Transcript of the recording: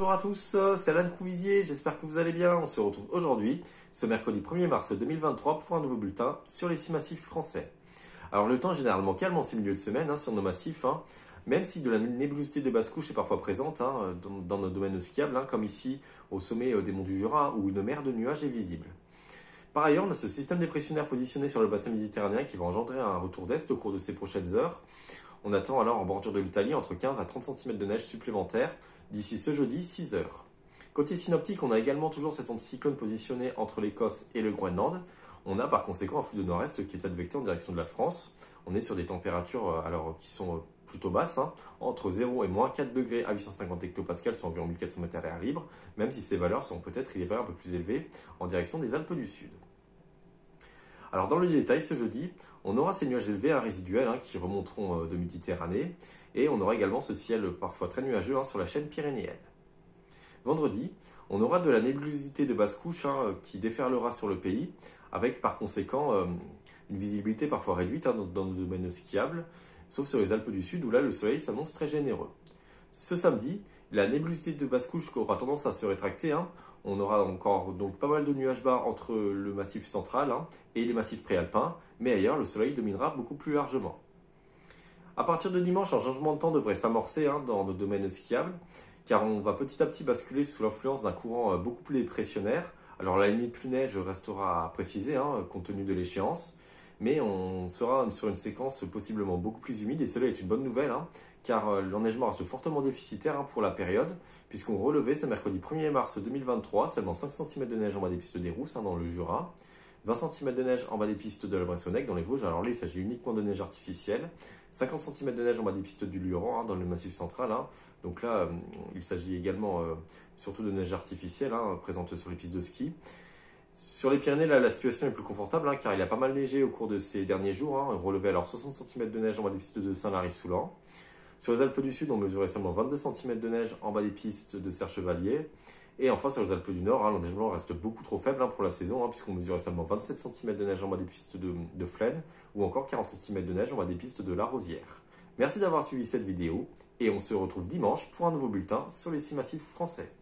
Bonjour à tous, c'est Alain Couvisier, j'espère que vous allez bien. On se retrouve aujourd'hui, ce mercredi 1er mars 2023, pour un nouveau bulletin sur les 6 massifs français. Alors le temps est généralement calme en ces milieux de semaine sur nos massifs, même si de la nébulosité de basse couche est parfois présente dans nos domaines skiables, comme ici au sommet des monts du Jura, où une mer de nuages est visible. Par ailleurs, on a ce système dépressionnaire positionné sur le bassin méditerranéen qui va engendrer un retour d'est au cours de ces prochaines heures. On attend alors en bordure de l'Italie entre 15 à 30 cm de neige supplémentaire d'ici ce jeudi 6 heures. Côté synoptique, on a également toujours cet anticyclone positionné entre l'Écosse et le Groenland. On a par conséquent un flux de nord-est qui est advecté en direction de la France. On est sur des températures qui sont plutôt basses, entre 0 et moins 4 degrés à 850 hectopascales, soit environ 1400 mètres à l'air libre, même si ces valeurs sont peut-être un peu plus élevées en direction des Alpes du Sud. Alors dans le détail, ce jeudi, on aura ces nuages élevés résiduels qui remonteront de Méditerranée, et on aura également ce ciel parfois très nuageux sur la chaîne pyrénéenne. Vendredi, on aura de la nébulosité de basse couche qui déferlera sur le pays, avec par conséquent une visibilité parfois réduite dans nos domaines skiables, sauf sur les Alpes du Sud où là le soleil s'annonce très généreux. Ce samedi, la nébulosité de basse couche aura tendance à se rétracter. On aura encore donc pas mal de nuages bas entre le massif central et les massifs préalpins, mais ailleurs le soleil dominera beaucoup plus largement. À partir de dimanche, un changement de temps devrait s'amorcer dans nos domaines skiables, car on va petit à petit basculer sous l'influence d'un courant beaucoup plus dépressionnaire. Alors la limite plus neige restera à préciser compte tenu de l'échéance, mais on sera sur une séquence possiblement beaucoup plus humide, et cela est une bonne nouvelle, car l'enneigement reste fortement déficitaire pour la période, puisqu'on relevait ce mercredi 1er mars 2023 seulement 5 cm de neige en bas des pistes des Rousses dans le Jura, 20 cm de neige en bas des pistes de la Bressonnec dans les Vosges. Alors là, il s'agit uniquement de neige artificielle, 50 cm de neige en bas des pistes du Luran dans le massif central. Donc là, il s'agit également surtout de neige artificielle présente sur les pistes de ski. Sur les Pyrénées, là, la situation est plus confortable car il a pas mal neigé au cours de ces derniers jours. On relevait alors 60 cm de neige en bas des pistes de Saint-Lary-Soulan. Sur les Alpes du Sud, on mesurait seulement 22 cm de neige en bas des pistes de Serre-Chevalier. Et enfin, sur les Alpes du Nord, l'enneigement reste beaucoup trop faible pour la saison, puisqu'on mesurait seulement 27 cm de neige en bas des pistes de Flaine, ou encore 40 cm de neige en bas des pistes de La Rosière. Merci d'avoir suivi cette vidéo, et on se retrouve dimanche pour un nouveau bulletin sur les 6 massifs français.